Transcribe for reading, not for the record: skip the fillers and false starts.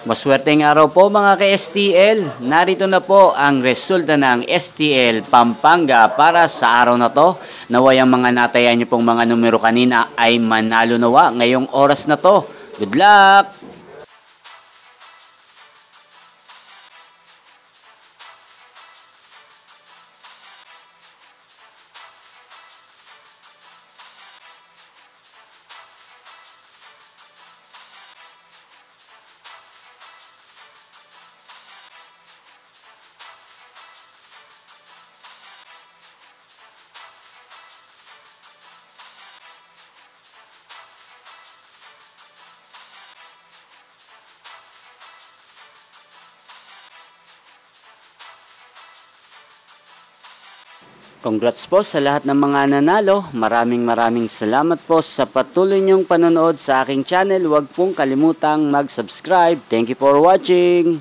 Maswerteng araw po mga ka-STL. Narito na po ang resulta ng STL Pampanga para sa araw na to. Naway ang mga natayan niyo pong mga numero kanina ay manalo nawa ngayong oras na to. Good luck! Congrats po sa lahat ng mga nanalo. Maraming salamat po sa patuloy niyong panonood sa aking channel. Huwag pong kalimutang mag-subscribe. Thank you for watching.